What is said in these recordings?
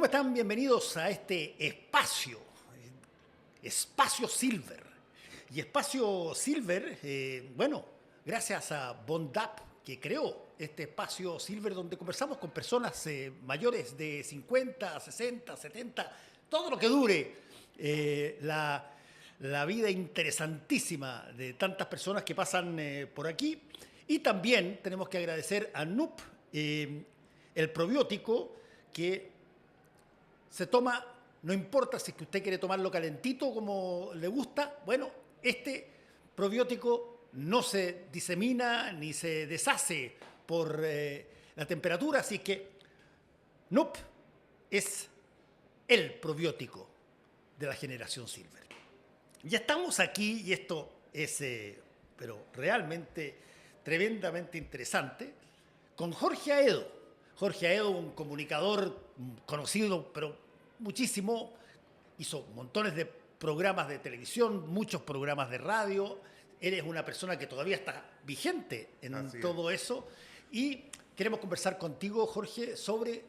están? Bienvenidos a este Espacio Silver. Y Espacio Silver, gracias a Bondap, que creó este Espacio Silver donde conversamos con personas mayores de 50, 60, 70, todo lo que dure la vida interesantísima de tantas personas que pasan por aquí. Y también tenemos que agradecer a NUP, el probiótico que se toma, no importa si es que usted quiere tomarlo calentito como le gusta, bueno, este probiótico no se disemina ni se deshace por la temperatura, así que NUP es el probiótico de la generación Silver. Ya estamos aquí y esto es, pero realmente tremendamente interesante, con Jorge Aedo. Jorge Aedo, un comunicador conocido, pero muchísimo, hizo montones de programas de televisión, muchos programas de radio. Él es una persona que todavía está vigente en todo eso. Y queremos conversar contigo, Jorge, sobre,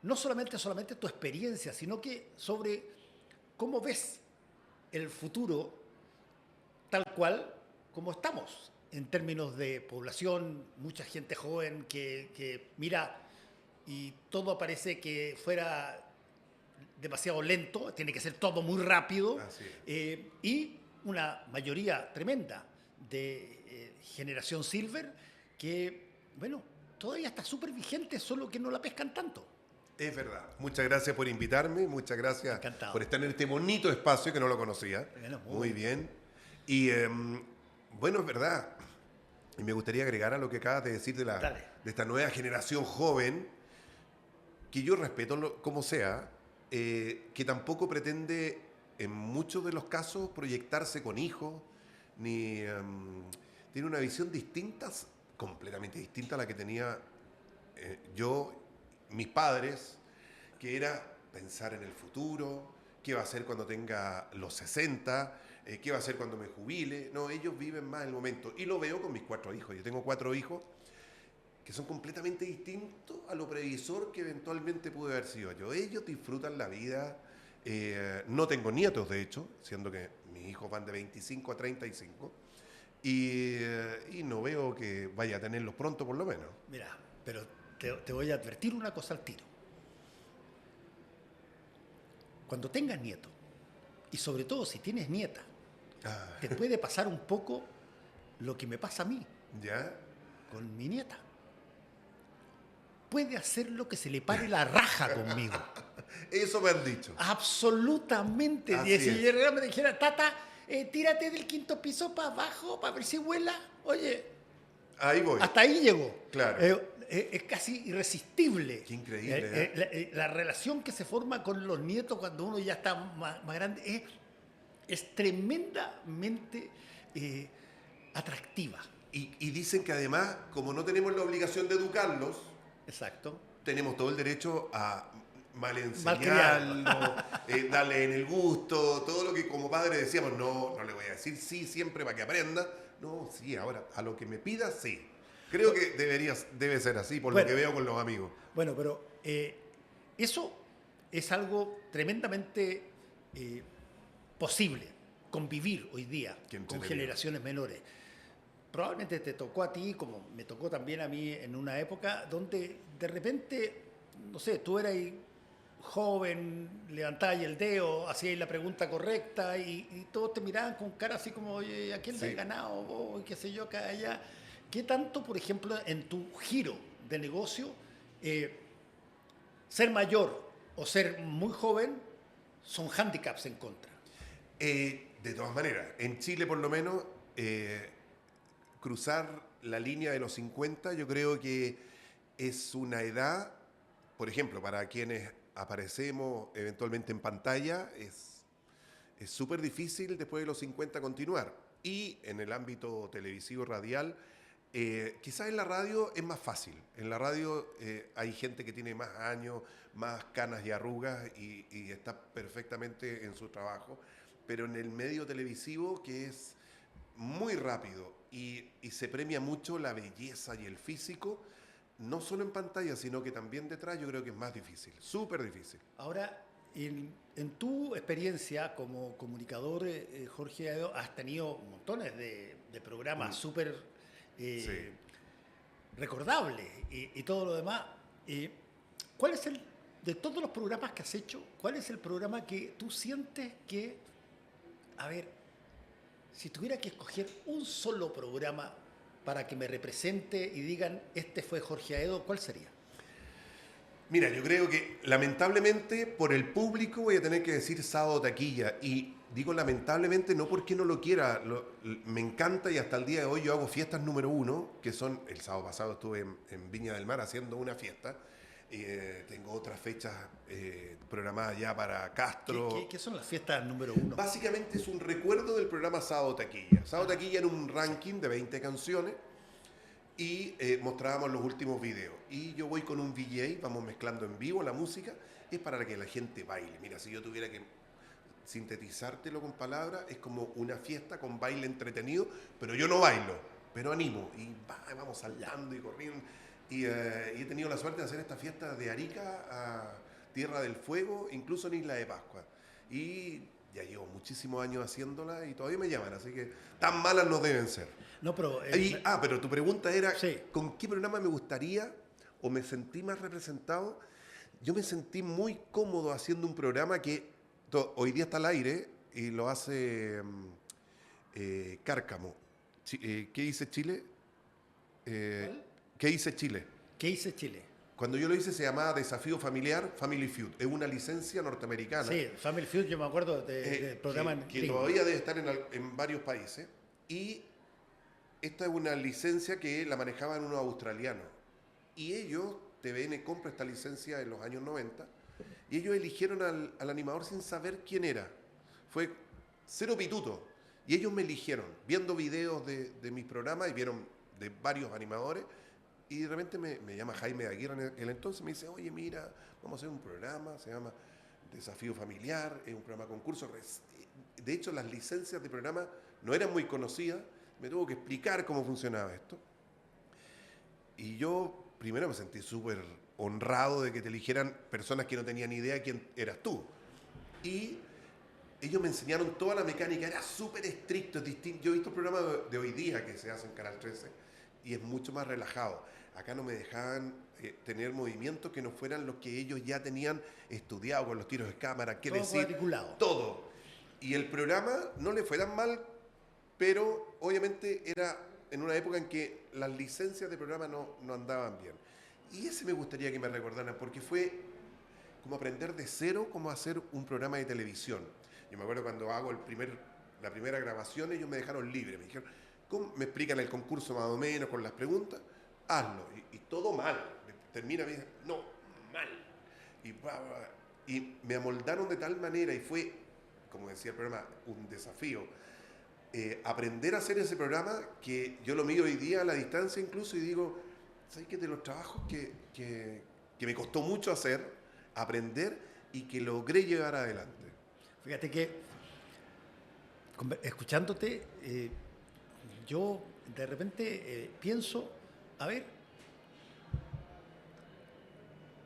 no solamente tu experiencia, sino que sobre cómo ves el futuro tal cual como estamos en términos de población, mucha gente joven que mira y todo parece que fuera demasiado lento, tiene que ser todo muy rápido, y una mayoría tremenda de generación Silver que, todavía está súper vigente, solo que no la pescan tanto. Es verdad. Muchas gracias por invitarme, muchas gracias Encantado por estar en este bonito espacio que no lo conocía. Muy bien. Y es verdad. Y me gustaría agregar a lo que acabas de decir de esta nueva generación joven, que yo respeto como sea, que tampoco pretende en muchos de los casos proyectarse con hijos, ni tiene una visión distinta, completamente distinta a la que tenía yo, mis padres, que era pensar en el futuro, qué va a hacer cuando tenga los 60, qué va a hacer cuando me jubile. No, ellos viven más el momento. Y lo veo con mis 4 hijos. Yo tengo 4 hijos que son completamente distintos a lo previsor que eventualmente pude haber sido yo. Ellos disfrutan la vida. No tengo nietos, de hecho, siendo que mis hijos van de 25 a 35. Y no veo que vaya a tenerlos pronto, por lo menos. Mira, pero te voy a advertir una cosa al tiro. Cuando tengas nieto, y sobre todo si tienes nieta, te puede pasar un poco lo que me pasa a mí. ¿Ya? Con mi nieta. Puede hacer lo que se le pare la raja conmigo. Eso me han dicho. Absolutamente. Y si yo me dijera, tata, tírate del 5º piso para abajo para ver si vuela. Oye, ahí voy. Hasta ahí llegó. Claro. Es casi irresistible. Qué increíble. La relación que se forma con los nietos cuando uno ya está más grande es tremendamente atractiva. Y dicen que además, como no tenemos la obligación de educarlos, exacto, tenemos todo el derecho a mal enseñarlo, darle en el gusto, todo lo que como padre decíamos, no le voy a decir sí siempre para que aprenda. No, sí, ahora, a lo que me pida, sí. Creo que debe ser así, por lo que veo con los amigos. Bueno, pero eso es algo tremendamente posible, convivir hoy día con generaciones menores. Probablemente te tocó a ti, como me tocó también a mí en una época donde de repente, no sé, tú eras joven, levantabas el dedo, hacías la pregunta correcta y todos te miraban con cara así como, oye, ¿a quién le has ganado vos? Y qué sé yo, acá, allá. ¿Qué tanto, por ejemplo, en tu giro de negocio, ser mayor o ser muy joven son hándicaps en contra? De todas maneras, en Chile por lo menos, cruzar la línea de los 50 yo creo que es una edad, por ejemplo, para quienes aparecemos eventualmente en pantalla, es súper difícil después de los 50 continuar. Y en el ámbito televisivo radial, quizás en la radio es más fácil. En la radio hay gente que tiene más años, más canas y arrugas y está perfectamente en su trabajo. Pero en el medio televisivo, que es muy rápido y se premia mucho la belleza y el físico, no solo en pantalla, sino que también detrás, yo creo que es más difícil, súper difícil. Ahora, en tu experiencia como comunicador, Jorge Aedo, has tenido montones de programas súper Sí. recordables y todo lo demás. ¿Cuál es de todos los programas que has hecho, cuál es el programa que tú sientes que, a ver, si tuviera que escoger un solo programa para que me represente y digan, este fue Jorge Aedo, ¿cuál sería? Mira, yo creo que lamentablemente por el público voy a tener que decir Sábado Taquilla. Y digo lamentablemente no porque no lo quiera, me encanta y hasta el día de hoy yo hago fiestas número 1, que son, el sábado pasado estuve en Viña del Mar haciendo una fiesta. Tengo otras fechas programadas ya para Castro. ¿Qué son las fiestas número 1? Básicamente es un recuerdo del programa Sábado Taquilla. Sábado Taquilla era un ranking de 20 canciones y mostrábamos los últimos videos. Y yo voy con un VJ, vamos mezclando en vivo la música, es para que la gente baile. Mira, si yo tuviera que sintetizártelo con palabras, es como una fiesta con baile entretenido, pero yo no bailo, pero animo. Y vamos saltando y corriendo. Y he tenido la suerte de hacer esta fiesta de Arica a Tierra del Fuego, incluso en Isla de Pascua. Y ya llevo muchísimos años haciéndola y todavía me llaman, así que tan malas no deben ser. No, pero, pero tu pregunta era, sí, ¿con qué programa me gustaría o me sentí más representado? Yo me sentí muy cómodo haciendo un programa que hoy día está al aire y lo hace Cárcamo. ¿Qué dice Chile? ¿Qué dice Chile? ¿Qué dice Chile? Cuando yo lo hice se llamaba Desafío Familiar, Family Feud. Es una licencia norteamericana. Sí, Family Feud, yo me acuerdo del programa. Que todavía debe estar en varios países. Y esta es una licencia que la manejaban unos australianos. Y ellos, TVN compra esta licencia en los años 90, y ellos eligieron al animador sin saber quién era. Fue cero pituto. Y ellos me eligieron, viendo videos de mis programas, y vieron de varios animadores, y de repente me llama Jaime Aguirre en aquel entonces, me dice, oye, mira, vamos a hacer un programa, se llama Desafío Familiar, es un programa concurso. De hecho, las licencias de programa no eran muy conocidas, me tuvo que explicar cómo funcionaba esto. Y yo primero me sentí súper honrado de que te eligieran personas que no tenían ni idea de quién eras tú. Y ellos me enseñaron toda la mecánica, era súper estricto, es distinto. Yo he visto programas de hoy día que se hacen en Canal 13 y es mucho más relajado. Acá no me dejaban tener movimientos que no fueran los que ellos ya tenían estudiado con los tiros de cámara, qué todo decir, articulado. Todo. Y el programa no le fue tan mal, pero obviamente era en una época en que las licencias de programa no andaban bien. Y ese me gustaría que me recordaran, porque fue como aprender de cero cómo hacer un programa de televisión. Yo me acuerdo cuando hago la primera grabación, ellos me dejaron libre. Me dijeron, ¿cómo? Me explican el concurso más o menos con las preguntas, hazlo. Y todo mal. Termina, me dicen, no, mal. Y me amoldaron de tal manera, y fue, como decía el programa, un desafío. Aprender a hacer ese programa, que yo lo miro hoy día a la distancia incluso, y digo, ¿sabes qué? De los trabajos que me costó mucho hacer, aprender, y que logré llevar adelante. Fíjate que, escuchándote, yo de repente pienso, a ver,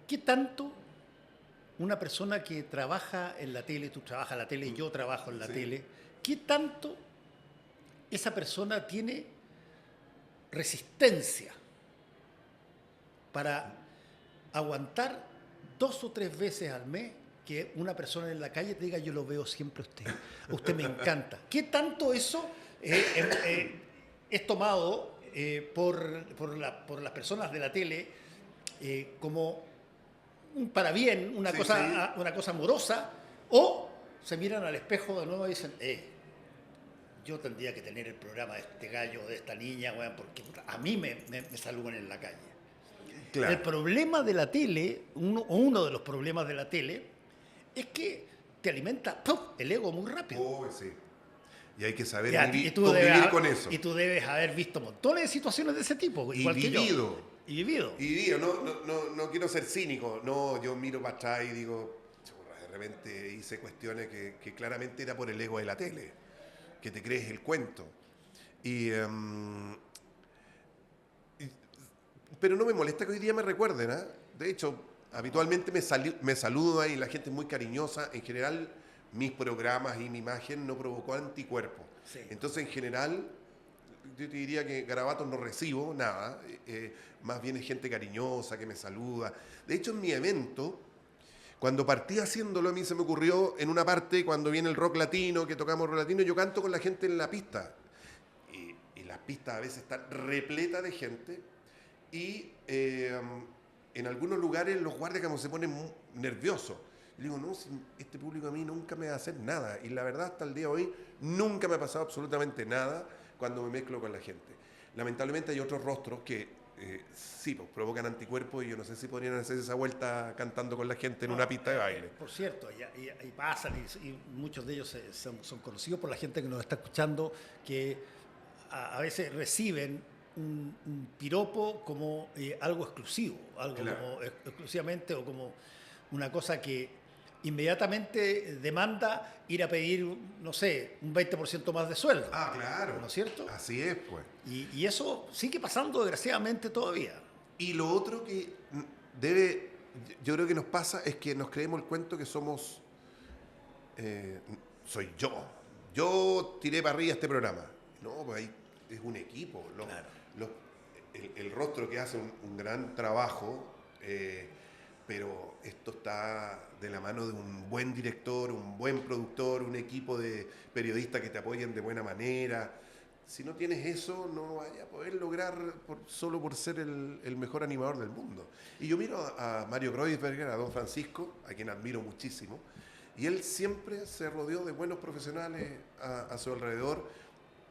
¿qué tanto una persona que trabaja en la tele, tú trabajas en la tele y yo trabajo en la tele, qué tanto esa persona tiene resistencia para aguantar 2 o 3 veces al mes que una persona en la calle te diga, yo lo veo siempre a usted me encanta? ¿Qué tanto eso es tomado por las personas de la tele como un parabién, una cosa amorosa, o se miran al espejo de nuevo y dicen, yo tendría que tener el programa de este gallo, de esta niña, bueno, porque a mí me saludan en la calle? Claro. El problema de la tele, uno de los problemas de la tele, es que te alimenta el ego muy rápido. Oh, sí. Y hay que saber convivir con eso. Y tú debes haber visto montones de situaciones de ese tipo. Igual que yo. Y vivido. No quiero ser cínico. No, yo miro para atrás y digo, de repente hice cuestiones que claramente era por el ego de la tele, que te crees el cuento. Pero pero no me molesta que hoy día me recuerden, ¿eh? De hecho, habitualmente me saludan y la gente es muy cariñosa. En general, mis programas y mi imagen no provocó anticuerpos. Sí. Entonces, en general, yo te diría que garabatos no recibo, nada. Más bien es gente cariñosa que me saluda. De hecho, en mi evento, cuando partí haciéndolo, a mí se me ocurrió en una parte, cuando viene el rock latino, que tocamos rock latino, yo canto con la gente en la pista. Y las pistas a veces están repletas de gente. Y en algunos lugares los guardias como se ponen nerviosos. Y digo, no, si este público a mí nunca me va a hacer nada. Y la verdad, hasta el día de hoy, nunca me ha pasado absolutamente nada cuando me mezclo con la gente. Lamentablemente hay otros rostros que sí, pues, provocan anticuerpos y yo no sé si podrían hacer esa vuelta cantando con la gente en una pista de baile. Por cierto, y pasan, y muchos de ellos son conocidos por la gente que nos está escuchando, que a veces reciben un piropo como algo exclusivo, algo claro, como exclusivamente o como una cosa que inmediatamente demanda ir a pedir, no sé, un 20% más de sueldo. Ah, claro. ¿No es cierto? Así es, pues. Y eso sigue pasando desgraciadamente todavía. Y lo otro que yo creo que nos pasa es que nos creemos el cuento que somos, soy yo. Yo tiré para arriba este programa. No, pues ahí es un equipo. Claro. El rostro que hace un gran trabajo, pero esto está de la mano de un buen director, un buen productor, un equipo de periodistas que te apoyen de buena manera. Si no tienes eso, no vayas a poder lograr solo por ser el mejor animador del mundo. Y yo miro a Mario Kreuzberger, a Don Francisco, a quien admiro muchísimo, y él siempre se rodeó de buenos profesionales a su alrededor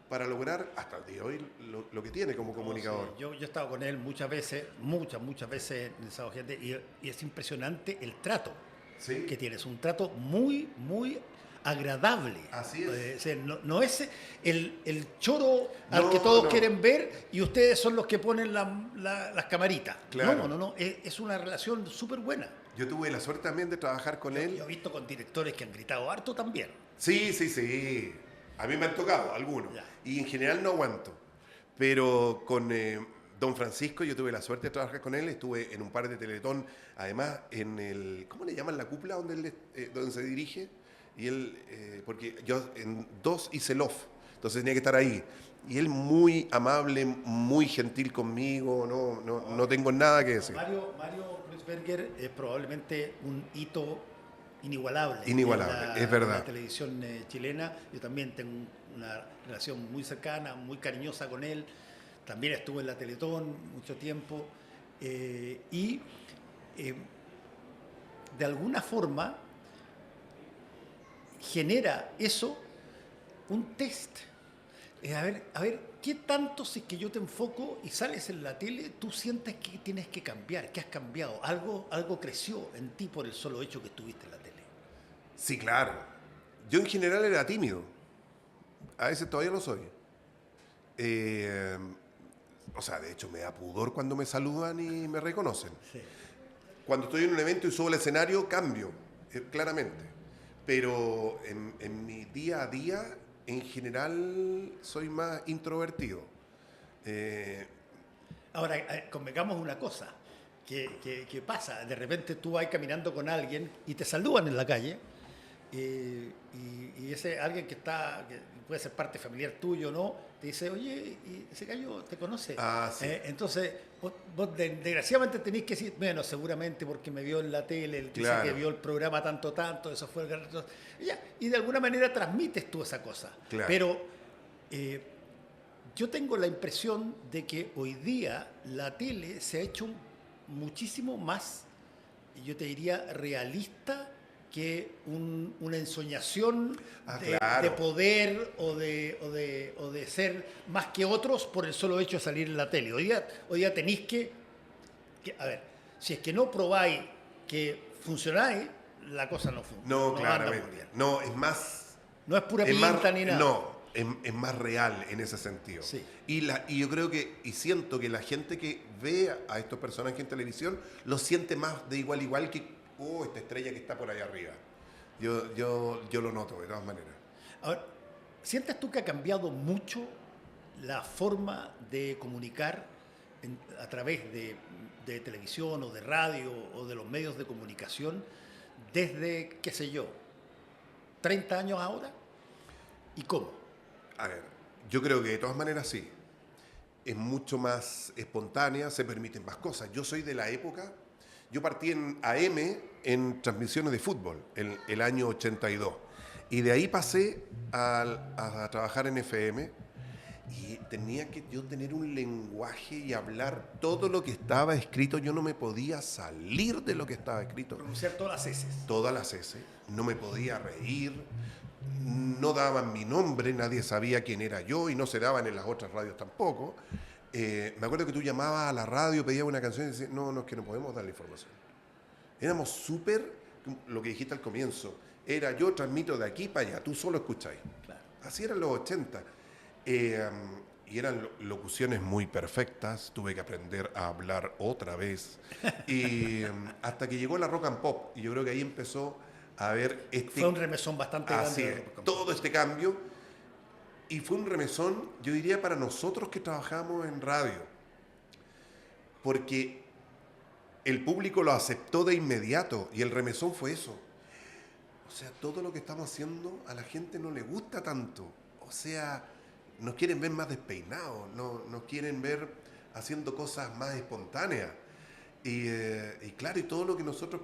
para lograr hasta el día de hoy lo que tiene como comunicador. Sí. Yo he estado con él muchas veces en esa gente, y es impresionante el trato ¿sí? que tiene. Es un trato muy, muy agradable. Así es. No es el choro al que todos quieren ver y ustedes son los que ponen las camaritas. Claro. No. Es una relación súper buena. Yo tuve la suerte también de trabajar con él. Yo he visto con directores que han gritado harto también. Sí. A mí me han tocado algunos. Ya. Y en general no aguanto. Pero con Don Francisco yo tuve la suerte de trabajar con él. Estuve en un par de Teletón. Además, en el... ¿Cómo le llaman la cúpula donde se dirige? Y él... porque yo en 2 hice Love. Entonces tenía que estar ahí. Y él muy amable, muy gentil conmigo. No tengo nada que decir. Mario Kreuzberger es probablemente un hito inigualable, es verdad. En la televisión chilena. Yo también tengo una relación muy cercana, muy cariñosa con él. También estuve en la Teletón mucho tiempo. De alguna forma genera eso un test. A ver, ¿qué tanto si es que yo te enfoco y sales en la tele, tú sientes que tienes que cambiar, que has cambiado? Algo creció en ti por el solo hecho que estuviste en la tele. Sí, claro. Yo en general era tímido. A veces todavía lo soy. O sea, de hecho me da pudor cuando me saludan y me reconocen. Sí. Cuando estoy en un evento y subo al escenario, cambio, claramente. Pero en mi día a día, en general, soy más introvertido. Ahora, convengamos una cosa, que pasa. De repente tú vas caminando con alguien y te saludan en la calle, y ese alguien que puede ser parte familiar tuyo, ¿no? Te dice, oye, ¿y ese gallo te conoce? Ah, sí. Entonces, vos desgraciadamente tenés que decir, bueno, seguramente porque me vio en la tele, él dice que vio el programa tanto, eso fue el... Y de alguna manera transmites tú esa cosa. Claro. Pero yo tengo la impresión de que hoy día la tele se ha hecho muchísimo más, yo te diría, realista que una ensoñación de poder o de ser más que otros por el solo hecho de salir en la tele. Hoy día tenéis que, a ver, si es que no probáis que funcionáis, la cosa no funciona. No, claramente. No, es más... No es pura pinta ni nada. No, es más real en ese sentido. Sí. Y yo creo y siento que la gente que ve a estos personajes en televisión lo siente más de igual a igual que esta estrella que está por allá arriba. Yo lo noto, de todas maneras. Ahora, ¿sientes tú que ha cambiado mucho la forma de comunicar a través de televisión o de radio o de los medios de comunicación desde, qué sé yo, 30 años ahora? ¿Y cómo? A ver, yo creo que de todas maneras sí. Es mucho más espontánea, se permiten más cosas. Yo soy de la época, yo partí en AM en transmisiones de fútbol, el año 82. Y de ahí pasé a trabajar en FM y tenía que yo tener un lenguaje y hablar todo lo que estaba escrito. Yo no me podía salir de lo que estaba escrito. Pronunciar todas las S. Todas las S. No me podía reír. No daban mi nombre, nadie sabía quién era yo y no se daban en las otras radios tampoco. Me acuerdo que tú llamabas a la radio, pedías una canción y decías, no, es que no podemos dar la información. Éramos súper, lo que dijiste al comienzo, era yo transmito de aquí para allá, tú solo escucháis. Claro. Así eran los 80. Y eran locuciones muy perfectas, tuve que aprender a hablar otra vez. Y hasta que llegó la rock and pop, y yo creo que ahí empezó a ver fue un remesón bastante grande. Todo este cambio. Y fue un remesón, yo diría, para nosotros que trabajamos en radio. Porque el público lo aceptó de inmediato y el remesón fue eso. O sea, todo lo que estamos haciendo a la gente no le gusta tanto. O sea, nos quieren ver más despeinados, nos quieren ver haciendo cosas más espontáneas. Y claro, y todo lo que nosotros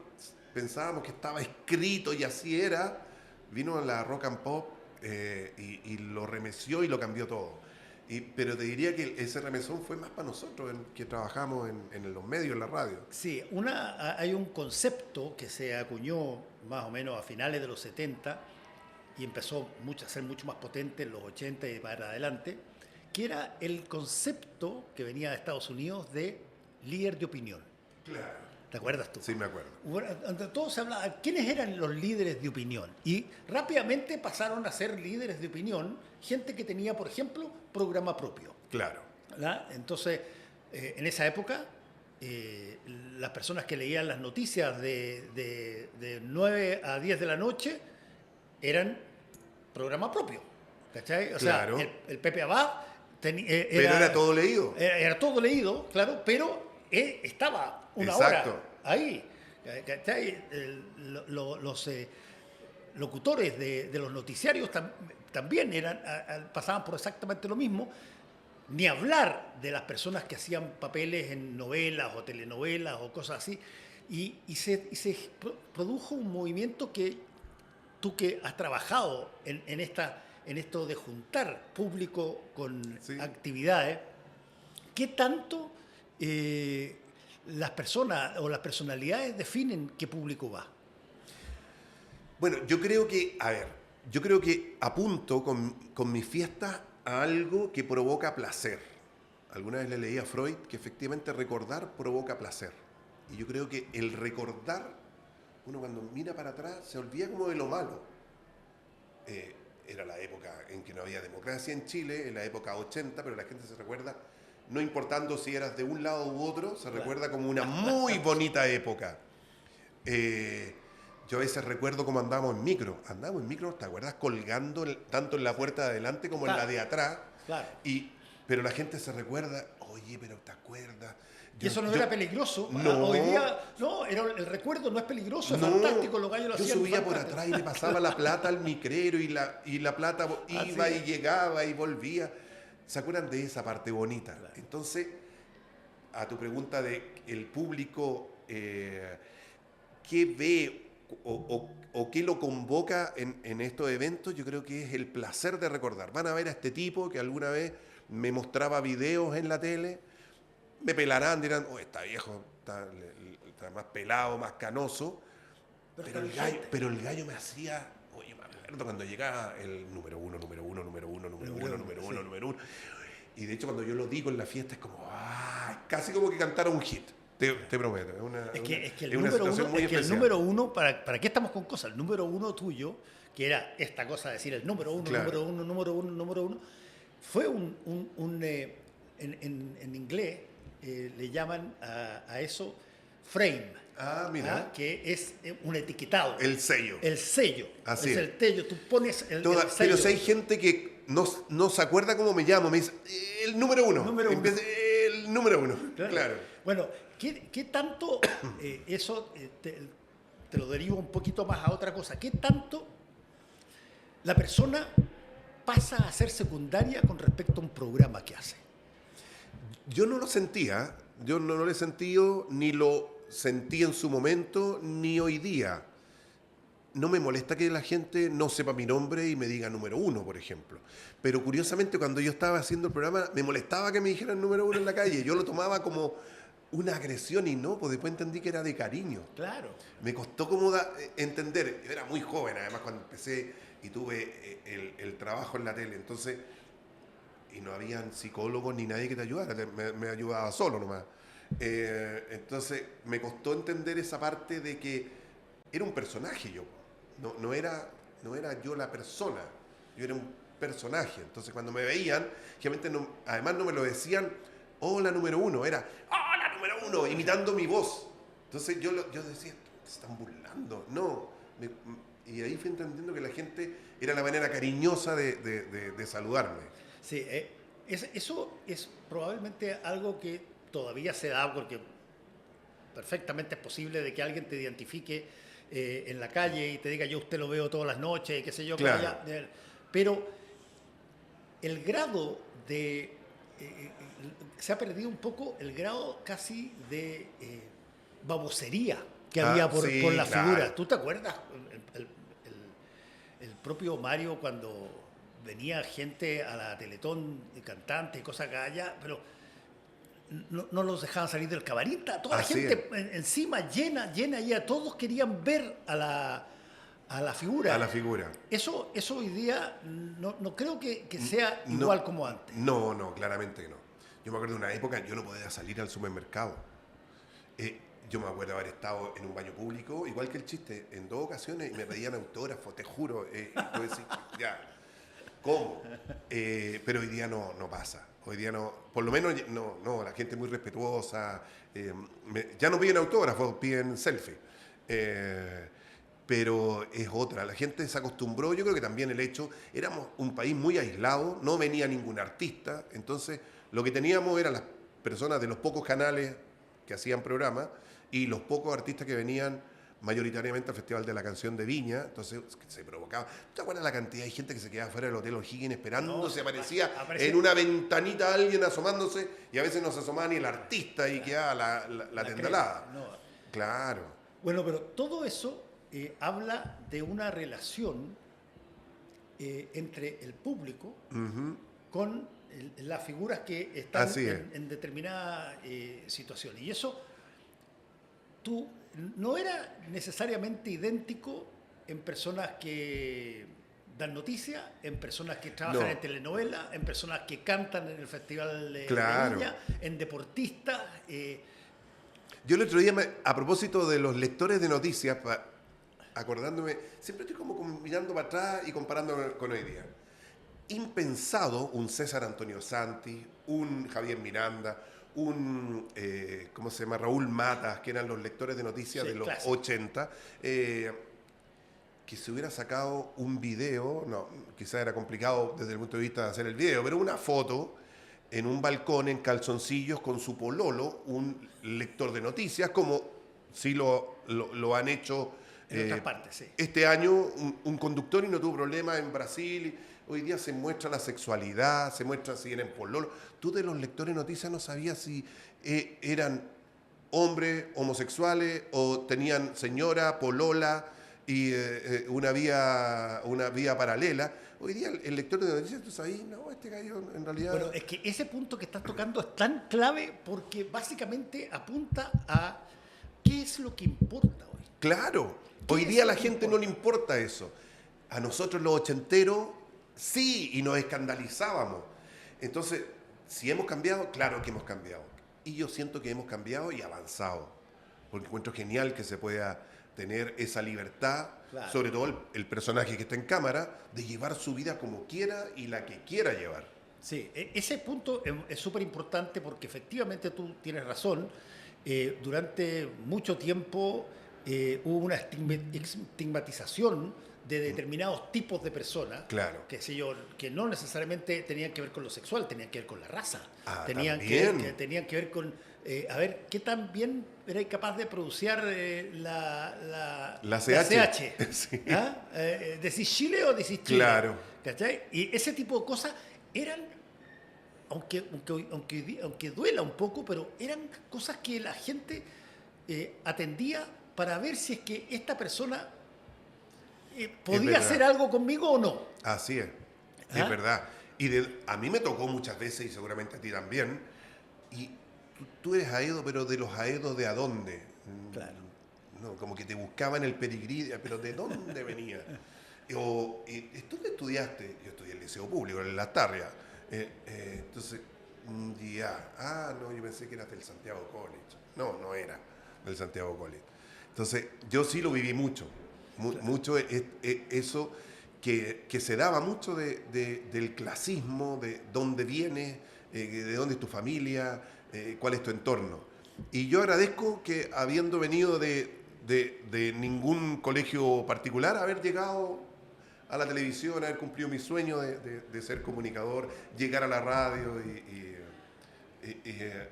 pensábamos que estaba escrito y así era, vino la rock and pop y lo remeció y lo cambió todo. Pero te diría que ese remesón fue más para nosotros, que trabajamos en los medios, en la radio. Sí, hay un concepto que se acuñó más o menos a finales de los 70 y empezó a ser mucho más potente en los 80 y para adelante, que era el concepto que venía de Estados Unidos de líder de opinión. Claro. ¿Te acuerdas tú? Sí, me acuerdo. Entre todos se hablaba, ¿quiénes eran los líderes de opinión? Y rápidamente pasaron a ser líderes de opinión gente que tenía, por ejemplo, programa propio. Claro. ¿Verdad? Entonces, en esa época, las personas que leían las noticias de 9 a 10 de la noche eran programa propio. ¿Cachai? O claro. sea, el Pepe Abad pero era todo leído. Era todo leído, claro, pero estaba una Exacto. hora ahí. ¿Cachai? Los locutores de los noticiarios también pasaban por exactamente lo mismo. Ni hablar de las personas que hacían papeles en novelas o telenovelas o cosas así. Y se produjo un movimiento que tú que has trabajado en esto de juntar público con actividades, ¿qué tanto las personas o las personalidades definen qué público va? Bueno, yo creo que apunto con mis fiestas a algo que provoca placer. Alguna vez le leí a Freud que efectivamente recordar provoca placer. Y yo creo que el recordar, uno cuando mira para atrás se olvida como de lo malo. Era la época en que no había democracia en Chile, en la época 80, pero la gente se recuerda, no importando si eras de un lado u otro, se recuerda como una muy bonita época. Yo a veces recuerdo cómo andábamos en micro, ¿te acuerdas? Colgando tanto en la puerta de adelante como en la de atrás. Claro. Pero la gente se recuerda, oye, pero ¿te acuerdas? Y eso no era peligroso. No. Hoy día, no, el recuerdo no es peligroso, es fantástico, los gallos lo hacían. Yo subía por atrás y le pasaba la plata al micrero y la plata iba y llegaba y volvía. ¿Se acuerdan de esa parte bonita? Claro. Entonces, a tu pregunta de el público, ¿qué ve o qué lo convoca en estos eventos? Yo creo que es el placer de recordar. Van a ver a este tipo que alguna vez me mostraba videos en la tele, me pelarán, dirán, está viejo, está más pelado, más canoso, pero el gallo me hacía, oye, me acuerdo cuando llegaba el número uno, y de hecho cuando yo lo digo en la fiesta es como, casi como que cantara un hit, te prometo. Es que el número uno, ¿para qué estamos con cosas? El número uno tuyo, que era esta cosa de decir el número uno, claro. número uno, fue en inglés, le llaman a eso frame. Mira. Que es un etiquetado. El sello. Así es. El sello. Tú pones el sello. Pero si hay gente que no se acuerda cómo me llamo, me dice, el número uno. el número uno, claro. Bueno, ¿qué tanto eso te lo derivo un poquito más a otra cosa? ¿Qué tanto la persona pasa a ser secundaria con respecto a un programa que hace? Yo no lo sentía, yo no lo he sentido, ni lo sentí en su momento, ni hoy día. No me molesta que la gente no sepa mi nombre y me diga número uno, por ejemplo. Pero curiosamente, cuando yo estaba haciendo el programa, me molestaba que me dijeran número uno en la calle. Yo lo tomaba como una agresión y no, pues después entendí que era de cariño. Claro. Me costó como entender. Yo era muy joven, además, cuando empecé y tuve el trabajo en la tele. Entonces, y no habían psicólogos ni nadie que te ayudara. Me ayudaba solo nomás. Entonces, me costó entender esa parte de que era un personaje yo. No era yo la persona, yo era un personaje. Entonces cuando me veían, realmente además no me lo decían, hola número uno, era, hola número uno, imitando mi voz. Entonces yo decía, se están burlando. No, y ahí fui entendiendo que la gente era la manera cariñosa de saludarme. Sí, eso es probablemente algo que todavía se da, porque perfectamente es posible de que alguien te identifique en la calle y te diga yo usted lo veo todas las noches, qué sé yo, claro. Pero el grado de... se ha perdido un poco el grado casi de babosería que había por la figura. ¿Tú te acuerdas? El propio Mario cuando venía gente a la Teletón, cantante y cosas que haya, pero no los dejaban salir del camarín, toda la gente encima llena, y a todos querían ver a la figura. A la figura. Eso hoy día no creo que sea igual como antes. No, claramente que no. Yo me acuerdo de una época, yo no podía salir al supermercado. Yo me acuerdo haber estado en un baño público, igual que el chiste, en 2 ocasiones, y me pedían autógrafos, te juro. Yo decía, ya, ¿cómo? Pero hoy día no pasa. Hoy día no, por lo menos no, la gente es muy respetuosa. Ya no piden autógrafos, piden selfie. Pero es otra. La gente se acostumbró, yo creo que también el hecho, éramos un país muy aislado, no venía ningún artista, entonces lo que teníamos eran las personas de los pocos canales que hacían programas y los pocos artistas que venían mayoritariamente al Festival de la Canción de Viña, entonces se provocaba. ¿Te acuerdas la cantidad de gente que se quedaba fuera del Hotel O'Higgins esperando? Se aparecía en una ventanita alguien asomándose y a veces no se asomaba ni el artista y quedaba la tendalada. Claro. Bueno, pero todo eso habla de una relación entre el público con las figuras que están en determinada situación. Y eso no era necesariamente idéntico en personas que dan noticias, en personas que trabajan en telenovelas, en personas que cantan en el Festival de Viña, en deportistas. Yo el otro día, a propósito de los lectores de noticias, acordándome, siempre estoy como mirando para atrás y comparando con hoy día. Impensado un César Antonio Santi, un Javier Miranda, un ¿cómo se llama? Raúl Matas, que eran los lectores de noticias de los 80, que se hubiera sacado un video, quizás era complicado desde el punto de vista de hacer el video, pero una foto en un balcón en calzoncillos con su pololo, un lector de noticias, como sí lo han hecho en otras partes, sí. Este año un conductor y no tuvo problema en Brasil. Hoy día se muestra la sexualidad, se muestra si eran pololo. Tú de los lectores de noticias no sabías si eran hombres homosexuales o tenían señora, polola y una vía paralela. Hoy día el lector de noticias, tú sabes, no, este gallo en realidad... Bueno, es que ese punto que estás tocando es tan clave porque básicamente apunta a qué es lo que importa hoy. Claro, hoy día a la gente no le importa eso. A nosotros los ochenteros sí, y nos escandalizábamos. Entonces, si hemos cambiado, claro que hemos cambiado. Y yo siento que hemos cambiado y avanzado. Porque encuentro genial que se pueda tener esa libertad, claro, sobre todo el personaje que está en cámara, de llevar su vida como quiera y la que quiera llevar. Sí, ese punto es súper importante porque efectivamente tú tienes razón. Durante mucho tiempo hubo una estigmatización de determinados tipos de personas, claro, qué sé yo, que no necesariamente tenían que ver con lo sexual, tenían que ver con la raza, tenían que ver con, a ver, qué tan bien erais capaz de producir la CH. Sí. ¿Ah? ¿Decís Chile o decís Chile? Claro. ¿Cachai? Y ese tipo de cosas eran, aunque duela un poco, pero eran cosas que la gente atendía para ver si es que esta persona podía hacer algo conmigo o no. Así es verdad. Y a mí me tocó muchas veces, y seguramente a ti también, y tú eres aedo, pero de los aedos ¿de a dónde? Claro. No, como que te buscaban el pedigrí, pero ¿de dónde venía? ¿Dónde estudiaste? Yo estudié en el Liceo Público, en Las Tarrias. Entonces, no, yo pensé que eras del Santiago College. No era del Santiago College. Entonces, yo sí lo viví mucho. Mucho eso que se daba mucho del clasismo, de dónde vienes, de dónde es tu familia, cuál es tu entorno. Y yo agradezco que, habiendo venido de ningún colegio particular, haber llegado a la televisión, haber cumplido mi sueño de ser comunicador, llegar a la radio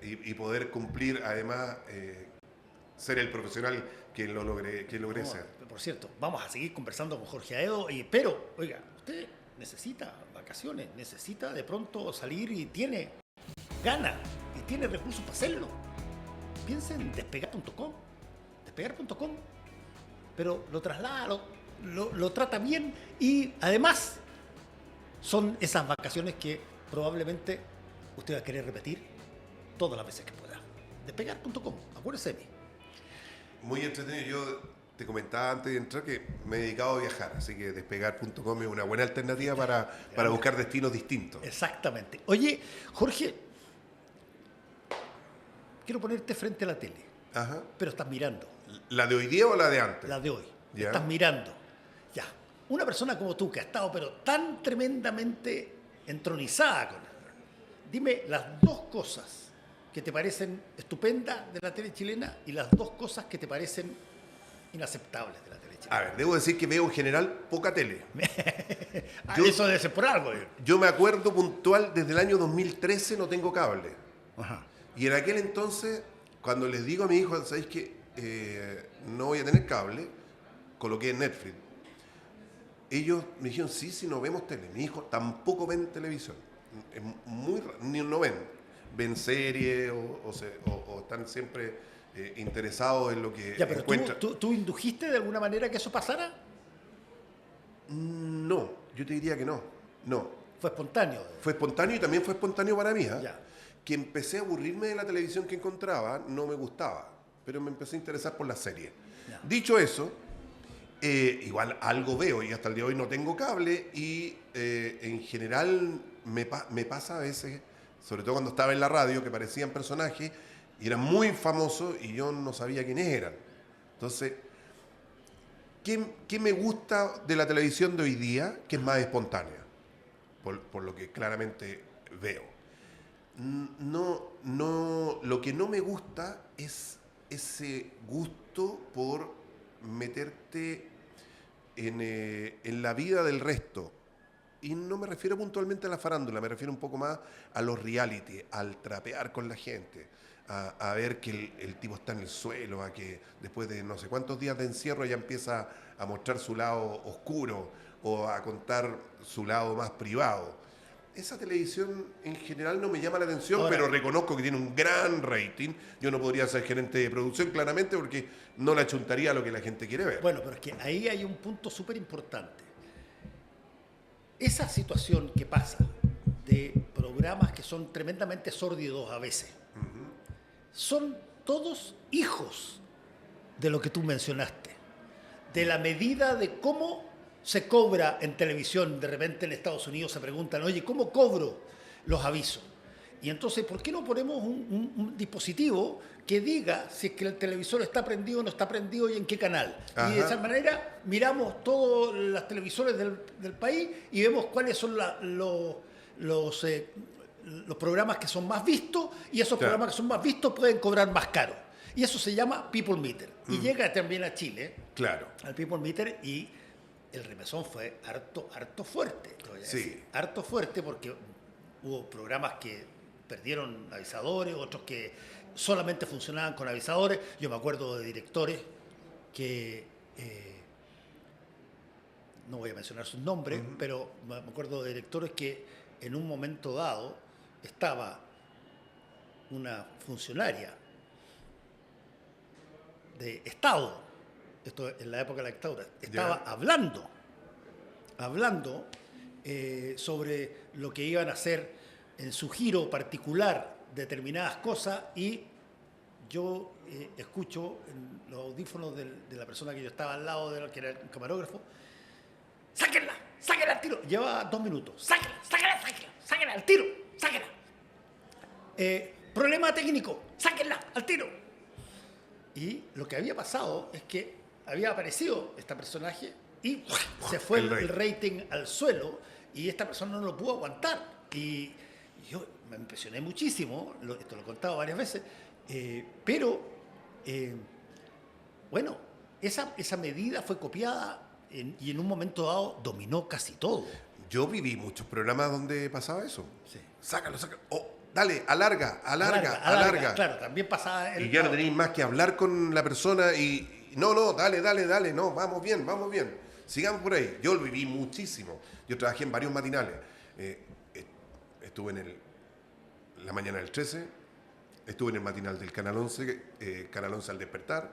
y poder cumplir, además, ser el profesional que logré ser. Por cierto, vamos a seguir conversando con Jorge Aedo, pero, oiga, usted necesita vacaciones, necesita de pronto salir y tiene ganas y tiene recursos para hacerlo. Piensa en despegar.com, pero lo traslada, lo trata bien y además son esas vacaciones que probablemente usted va a querer repetir todas las veces que pueda. Despegar.com, acuérdese de mí. Muy entretenido. Yo te comentaba antes de entrar que me he dedicado a viajar, así que despegar.com es una buena alternativa para buscar destinos distintos. Exactamente. Oye, Jorge, quiero ponerte frente a la tele, pero estás mirando. ¿La de hoy día o la de antes? La de hoy. ¿Ya? Estás mirando. Ya. Una persona como tú, que ha estado pero tan tremendamente entronizada con... Dime las dos cosas que te parecen estupendas de la tele chilena y las dos cosas que te parecen inaceptables de la tele chilena. A ver, debo decir que veo en general poca tele. Eso debe ser por algo. Yo me acuerdo puntual, desde el año 2013 no tengo cable. Ajá. Y en aquel entonces, cuando les digo a mi hijo, ¿sabéis que no voy a tener cable? Coloqué en Netflix. Ellos me dijeron, sí, no vemos tele. Mi hijo tampoco ven televisión. Es muy raro, ni no ven series o están siempre interesados en lo que pero encuentran. ¿tú indujiste de alguna manera que eso pasara? No, yo te diría que no. Fue espontáneo. Fue espontáneo y también fue espontáneo para mí. Ya. Que empecé a aburrirme de la televisión que encontraba, no me gustaba, pero me empecé a interesar por las series. Ya. Dicho eso, igual algo veo y hasta el día de hoy no tengo cable y en general me pasa a veces, sobre todo cuando estaba en la radio, que parecían personajes y eran muy famosos y yo no sabía quiénes eran. Entonces, ¿qué me gusta de la televisión de hoy día? Que es más espontánea, por lo que claramente veo. Lo que no me gusta es ese gusto por meterte en la vida del resto. Y no me refiero puntualmente a la farándula, me refiero un poco más a los reality, al trapear con la gente, a ver que el tipo está en el suelo, a que después de no sé cuántos días de encierro ya empieza a mostrar su lado oscuro o a contar su lado más privado. Esa televisión en general no me llama la atención, pero reconozco que tiene un gran rating. Yo no podría ser gerente de producción, claramente, porque no le achuntaría a lo que la gente quiere ver. Bueno, pero es que ahí hay un punto súper importante. Esa situación que pasa de programas que son tremendamente sórdidos a veces, son todos hijos de lo que tú mencionaste, de la medida de cómo se cobra en televisión. De repente en Estados Unidos se preguntan, oye, ¿cómo cobro los avisos? Y entonces, ¿por qué no ponemos un dispositivo que diga si es que el televisor está prendido o no está prendido y en qué canal? Ajá. Y de esa manera miramos todos los televisores del país y vemos cuáles son los programas que son más vistos, y esos programas que son más vistos pueden cobrar más caro. Y eso se llama People Meter. Y llega también a Chile, claro, al People Meter, y el remesón fue harto fuerte. Te voy a Sí. decir. Harto fuerte porque hubo programas que perdieron avisadores, otros que solamente funcionaban con avisadores. Yo me acuerdo de directores que, no voy a mencionar sus nombres, pero me acuerdo de directores que en un momento dado estaba una funcionaria de Estado, esto en la época de la dictadura, estaba hablando sobre lo que iban a hacer en su giro particular determinadas cosas, y yo escucho en los audífonos de la persona que yo estaba al lado, que era el camarógrafo: sáquenla al tiro. Lleva 2 minutos. Sáquenla al tiro. Sáquenla. Problema técnico. Sáquenla al tiro. Y lo que había pasado es que había aparecido este personaje y se fue el rating al suelo, y esta persona no lo pudo aguantar. Y yo me impresioné muchísimo, esto lo he contado varias veces, pero bueno, esa medida fue copiada y en un momento dado dominó casi todo. Yo viví muchos programas donde pasaba eso. Sí. Sácalo. Oh, dale, alarga. Claro, también pasaba... Y ya no tenéis más que hablar con la persona y no, dale, no, vamos bien. Sigamos por ahí. Yo lo viví muchísimo. Yo trabajé en varios matinales. Estuve en la mañana del 13, estuve en el matinal del Canal 11, Canal 11 al despertar,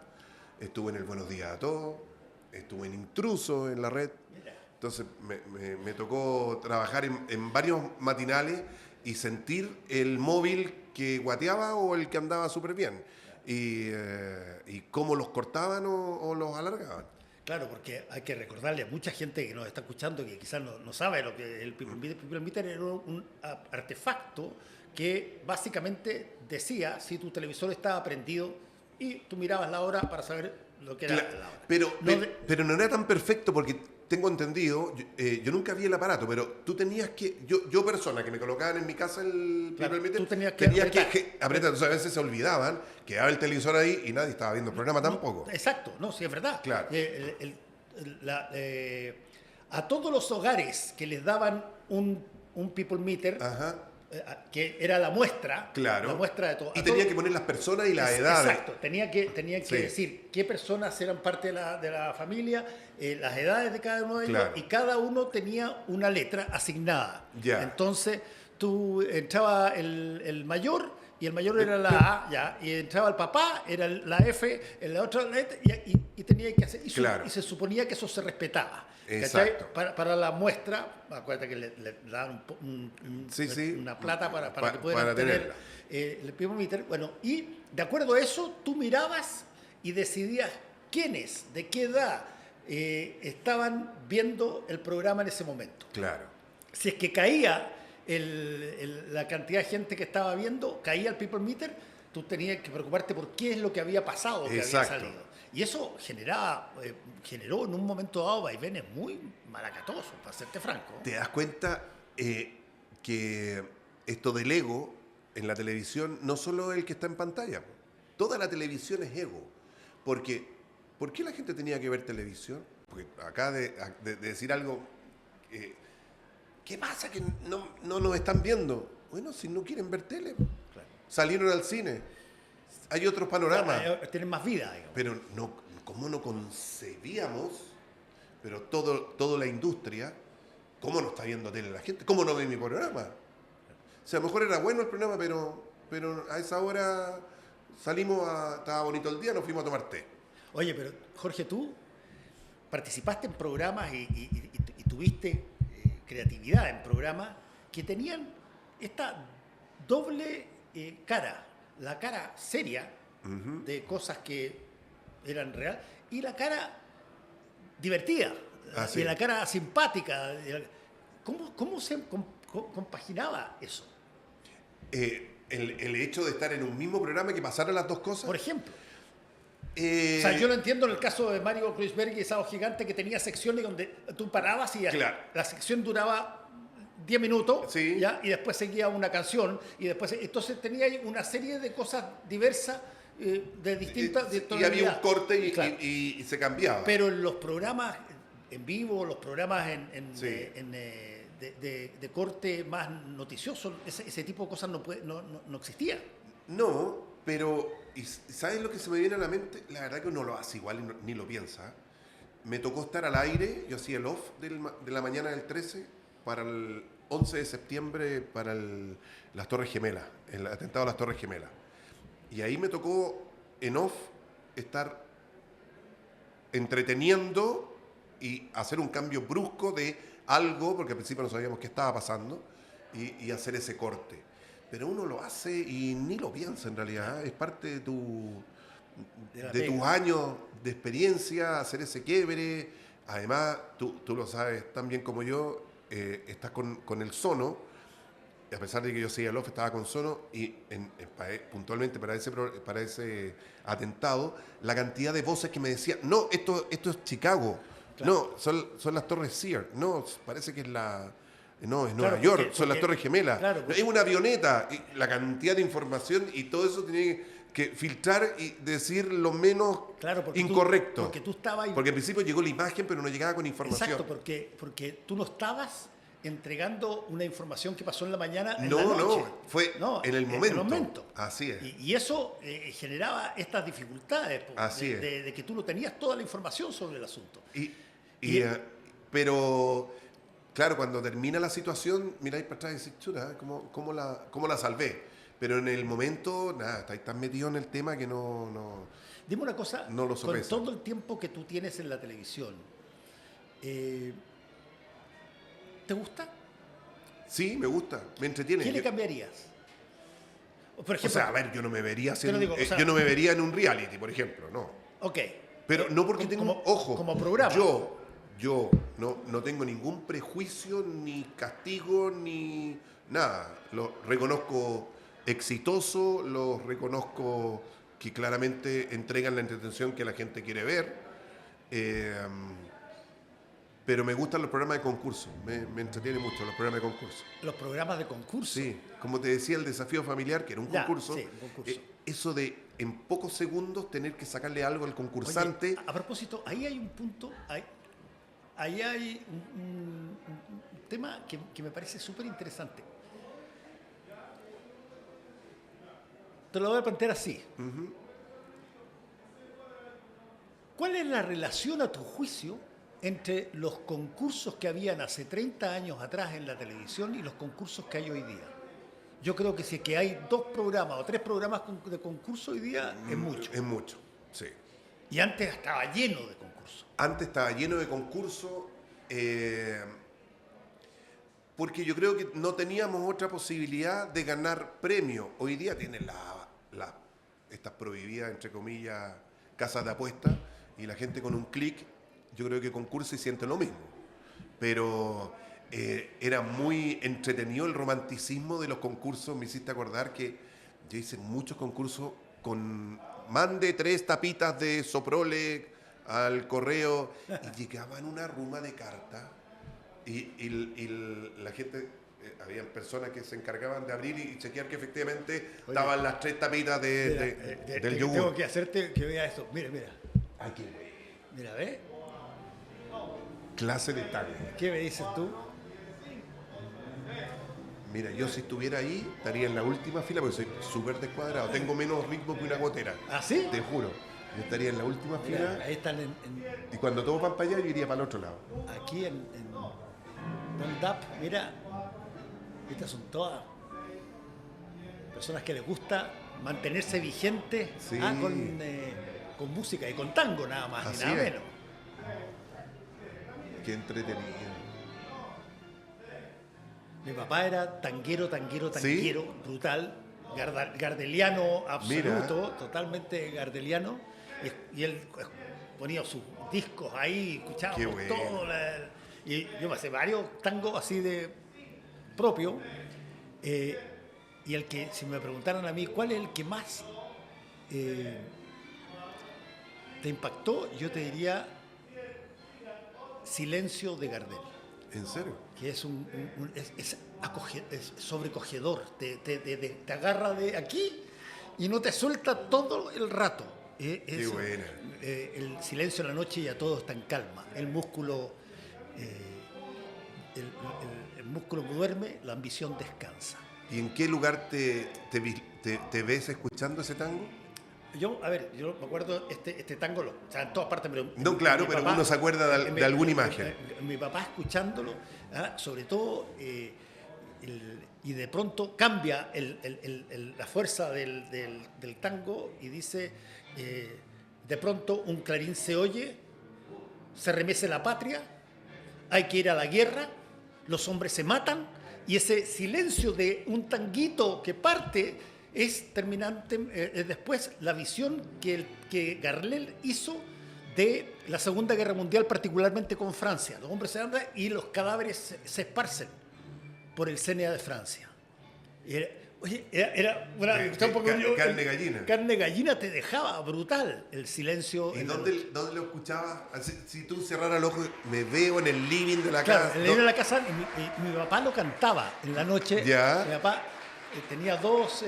estuve en el Buenos Días a Todos, estuve en Intruso en la red. Entonces me tocó trabajar en varios matinales y sentir el móvil que guateaba o el que andaba súper bien. Y cómo los cortaban o los alargaban. Claro, porque hay que recordarle a mucha gente que nos está escuchando que quizás no sabe lo que el People Meter. People Meter era un artefacto que básicamente decía si tu televisor estaba prendido y tú mirabas la hora para saber lo que era la hora. Pero no era tan perfecto porque tengo entendido, yo nunca vi el aparato, pero tú tenías que, yo persona que me colocaban en mi casa el People Meter, tú tenías que apretar. Entonces a veces se olvidaban, quedaba el televisor ahí y nadie estaba viendo el programa tampoco. Exacto, no, sí es verdad. Claro. A todos los hogares que les daban un People Meter, que era la muestra, claro, la muestra de todo. Y tenía que poner las personas y las edades. Exacto, tenía que decir qué personas eran parte de la familia, las edades de cada uno de ellos, y cada uno tenía una letra asignada. Entonces tú entraba el mayor, y el mayor era la A, y entraba el papá, era la F, en la otra letra, y tenía que hacer, y se suponía que eso se respetaba. Exacto. Para la muestra, acuérdate que le daban una plata para que pudieran tener el People Meter. Bueno, y de acuerdo a eso, tú mirabas y decidías quiénes, de qué edad estaban viendo el programa en ese momento. Claro. Si es que caía la cantidad de gente que estaba viendo, caía el People Meter, tú tenías que preocuparte por qué es lo que había pasado, que había salido. Y eso generó en un momento dado vaivenes muy malacatosos, para serte franco. ¿Te das cuenta que esto del ego en la televisión no solo el que está en pantalla? Toda la televisión es ego. Porque, ¿por qué la gente tenía que ver televisión? Porque acá de decir algo... ¿Qué pasa que no nos están viendo? Bueno, si no quieren ver tele, salieron al cine. Hay otros panoramas. Tienen más vida, digamos. Pero ¿cómo no concebíamos? Pero toda la industria, ¿cómo no está viendo tele la gente? ¿Cómo no ve mi programa? O sea, a lo mejor era bueno el programa, pero a esa hora estaba bonito el día, nos fuimos a tomar té. Oye, pero Jorge, tú participaste en programas y tuviste creatividad en programas que tenían esta doble cara. La cara seria de cosas que eran real y la cara divertida y la cara simpática. ¿Cómo se compaginaba eso? El hecho de estar en un mismo programa que pasaran las dos cosas. Por ejemplo. O sea, yo lo entiendo en el caso de Mario Kreuzberg y Sábado Gigante, que tenía secciones donde tú parabas y la sección duraba 10 minutos, ¿ya? Y después seguía una canción, y después entonces tenía una serie de cosas diversas de distintas... y había un corte y se cambiaba. Pero en los programas en vivo, los programas Sí. de corte más noticioso, ese tipo de cosas no existía. No, pero ¿y sabes lo que se me viene a la mente? La verdad que uno lo hace igual y ni lo piensa. Me tocó estar al aire, yo hacía el off de la mañana del 13 para el 11 de septiembre para las Torres Gemelas, el atentado a las Torres Gemelas. Y ahí me tocó en off estar entreteniendo y hacer un cambio brusco de algo, porque al principio no sabíamos qué estaba pasando, y hacer ese corte. Pero uno lo hace y ni lo piensa en realidad, es parte de tus años de experiencia, hacer ese quiebre. Además, tú lo sabes tan bien como yo, estás con el Sono, a pesar de que yo seguía el off, estaba con Sono, y puntualmente para ese atentado, la cantidad de voces que me decían, no, esto es Chicago, claro. No, son las Torres Sears, no, parece que es no, es Nueva York, son las Torres Gemelas, claro, es una avioneta, y la cantidad de información y todo eso tiene que filtrar y decir lo menos incorrecto. Porque tú estabas... Porque al principio llegó la imagen, pero no llegaba con información. Exacto, porque tú no estabas entregando una información que pasó en la mañana en la noche. Fue en el momento. En el momento. Así es. Y eso generaba estas dificultades de que tú no tenías toda la información sobre el asunto. Pero, claro, cuando termina la situación, miráis para atrás y decís, chula, ¿cómo la salvé? Pero en el momento, nada, estáis tan metido en el tema que no... Dime una cosa, no lo con todo el tiempo que tú tienes en la televisión, ¿te gusta? Sí, me gusta, me entretiene. ¿Qué le cambiarías? Por ejemplo, a ver, yo no me vería yo no me vería en un reality, por ejemplo, no. Ok. Pero no porque tengo... Ojo, como programa. Yo no tengo ningún prejuicio, ni castigo, ni nada. Lo reconozco exitoso, lo reconozco que claramente entregan la entretención que la gente quiere ver. Pero me gustan los programas de concurso, me entretienen mucho los programas de concurso. ¿Los programas de concurso? Sí, como te decía, el desafío familiar, que era un concurso. Sí, un concurso. Eso de en pocos segundos tener que sacarle algo al concursante. Oye, a propósito, ahí hay un punto, ahí hay un tema que me parece súper interesante. Te lo voy a plantear así. Uh-huh. ¿Cuál es la relación, a tu juicio, entre los concursos que habían hace 30 años atrás en la televisión y los concursos que hay hoy día? Yo creo que si es que hay 2 programas o 3 programas de concurso hoy día, es mucho. Es mucho, sí. Y antes estaba lleno de concursos. Antes estaba lleno de concursos, porque yo creo que no teníamos otra posibilidad de ganar premios. Hoy día tienen estas prohibidas, entre comillas, casas de apuestas, y la gente con un clic, yo creo que concursa y siente lo mismo. Pero era muy entretenido el romanticismo de los concursos. Me hiciste acordar que yo hice muchos concursos con mande 3 tapitas de Soprole al correo y llegaban una ruma de cartas y la gente... había personas que se encargaban de abrir y chequear que efectivamente estaban las 3 tapitas del yogur. Tengo que hacerte que vea esto. Mira. Ay, qué bueno. Mira, ¿ves? Clase de tango. ¿Qué me dices tú? Mira, yo si estuviera ahí estaría en la última fila porque soy súper descuadrado. Tengo menos ritmo que una gotera. ¿Ah, sí? Te juro. Yo estaría en la última fila. Mira, ahí están y cuando todos van para allá, yo iría para el otro lado. Aquí en Bondap, mira. Estas son todas personas que les gusta mantenerse vigentes, sí, con música y con tango nada más. Así y nada menos. Qué entretenido. Mi papá era tanguero, ¿sí? Brutal, gardeliano absoluto. Mira. Totalmente gardeliano. Y él ponía sus discos ahí, escuchábamos bueno. Todo. Y yo pasé varios tangos así de propio. Y el que, si me preguntaran a mí, ¿cuál es el que más te impactó? Yo te diría Silencio de Gardel. ¿En serio? Que es es sobrecogedor, te agarra de aquí y no te suelta todo el rato. Qué buena. El silencio en la noche y ya todo está en calma. El músculo el músculo duerme, la ambición descansa. ¿Y en qué lugar te ves escuchando ese tango? Yo me acuerdo este tango, o sea, en todas partes. Pero no, claro, pero uno se acuerda de alguna imagen. Mi papá escuchándolo, sobre todo, y de pronto cambia la fuerza del tango y dice, de pronto un clarín se oye, se remece la patria, hay que ir a la guerra, los hombres se matan, y ese silencio de un tanguito que parte es terminante. Después la visión que Gardel hizo de la Segunda Guerra Mundial, particularmente con Francia. Los hombres se andan y los cadáveres se esparcen por el CNA de Francia. Era carne gallina. Carne gallina, te dejaba brutal el silencio. ¿Y dónde lo escuchabas? Si tú cerraras el ojo, me veo en el living de la casa. En el living de la casa, mi papá lo cantaba en la noche. ¿Ya? Mi papá tenía dos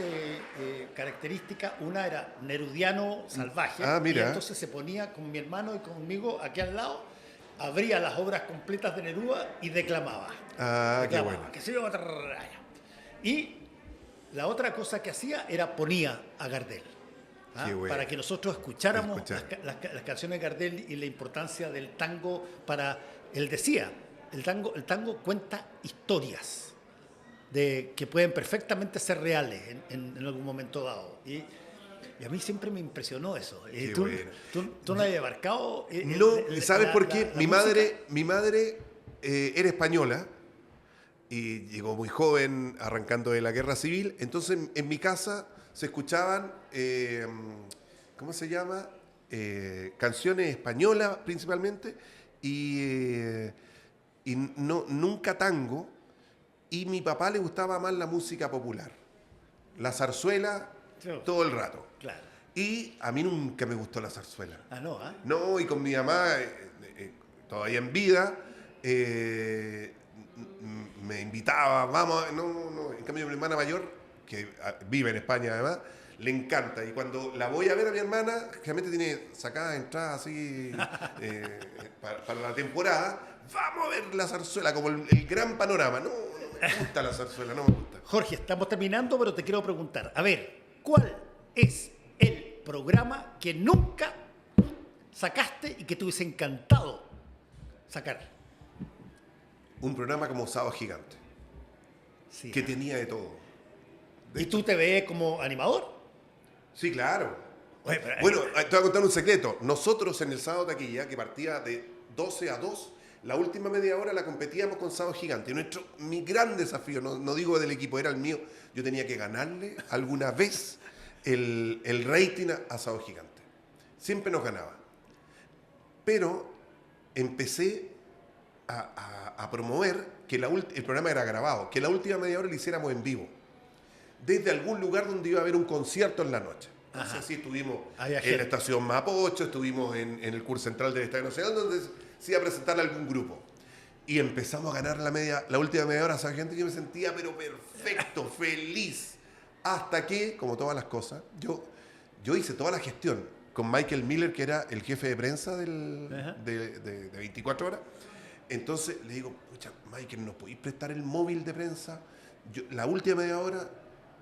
características. Una era nerudiano salvaje. Mira. Y entonces se ponía con mi hermano y conmigo aquí al lado, abría las obras completas de Neruda y declamaba. Qué bueno. Y la otra cosa que hacía era ponía a Gardel. Bueno. Para que nosotros escucháramos las canciones de Gardel y la importancia del tango para... Él decía, el tango cuenta historias que pueden perfectamente ser reales en algún momento dado. Y a mí siempre me impresionó eso. ¿Tú no habías abarcado? No, ¿sabes por qué? Mi madre era española y llegó muy joven, arrancando de la guerra civil. Entonces, en mi casa se escuchaban, ¿cómo se llama? Canciones españolas principalmente, y nunca tango. Y mi papá le gustaba más la música popular, la zarzuela, todo el rato. Claro. Y a mí nunca me gustó la zarzuela. No, No, y con mi mamá, todavía en vida, me invitaba, vamos, no. En cambio, mi hermana mayor, que vive en España además, le encanta. Y cuando la voy a ver a mi hermana, generalmente tiene sacadas entradas así para la temporada, vamos a ver la zarzuela, como el gran panorama. No me gusta la zarzuela, no me gusta. Jorge, estamos terminando, pero te quiero preguntar, a ver, ¿cuál es el programa que nunca sacaste y que te hubiese encantado sacar? Un programa como Sábado Gigante, sí, que tenía de todo. ¿Y tú te ves como animador? Sí, claro. Oye, bueno, te voy a contar un secreto. Nosotros en el Sábado Taquilla, que partía de 12 a 2, la última media hora la competíamos con Sábado Gigante. Mi gran desafío, no digo del equipo, era el mío. Yo tenía que ganarle alguna vez el rating a Sábado Gigante. Siempre nos ganaba. Pero empecé a promover que el programa era grabado, que la última media hora lo hiciéramos en vivo, desde algún lugar donde iba a haber un concierto en la noche. Entonces, sí, estuvimos en la estación Mapocho, estuvimos en el curso central del Estadio Nacional, donde se iba a presentar algún grupo. Y empezamos a ganar la última media hora a esa gente, y yo me sentía pero perfecto, feliz. Hasta que, como todas las cosas, yo hice toda la gestión con Michael Miller, que era el jefe de prensa de 24 horas. Entonces le digo, pucha, Michael, ¿nos podéis prestar el móvil de prensa? La última media hora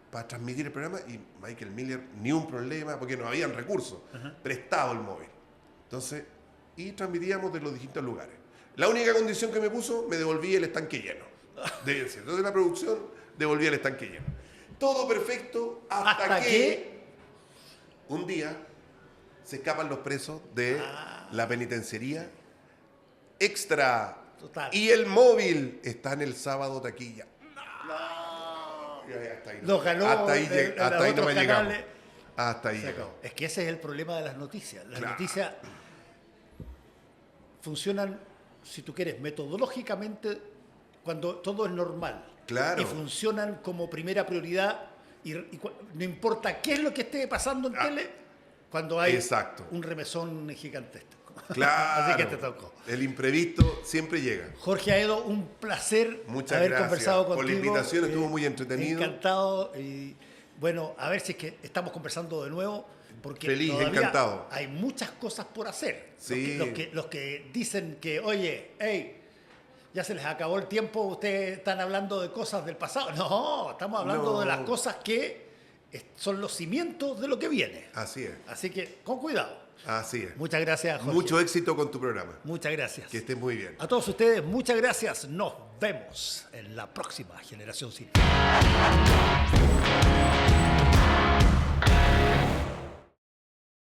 para transmitir el programa, y Michael Miller, ni un problema, porque no habían recursos, prestado el móvil. Entonces, y transmitíamos de los distintos lugares. La única condición que me puso, me devolví el estanque lleno. Entonces la producción devolvía el estanque lleno. Todo perfecto hasta que un día se escapan los presos de la penitenciaría. Extra. Total. Y el móvil está en el Sábado Taquilla. Hasta ahí lo ganó. Hasta ahí no me llegamos. Hasta ahí. Es que ese es el problema de las noticias. Las noticias funcionan, si tú quieres, metodológicamente cuando todo es normal. Claro. Y funcionan como primera prioridad. Y no importa qué es lo que esté pasando en tele, cuando hay un remesón gigantesco. Claro. Así que te tocó. El imprevisto siempre llega. Jorge Aedo, un placer haber conversado contigo. Por la invitación, estuvo muy entretenido. Encantado. Y bueno, a ver si es que estamos conversando de nuevo. Porque feliz, encantado. Hay muchas cosas por hacer. Sí. Los que dicen que, oye, hey, Ya se les acabó el tiempo, ustedes están hablando de cosas del pasado. No, estamos hablando de las cosas que son los cimientos de lo que viene. Así es. Así que, con cuidado. Así es. Muchas gracias, Jorge. Mucho éxito con tu programa. Muchas gracias. Que estés muy bien. A todos ustedes, muchas gracias. Nos vemos en la próxima Generación Cine.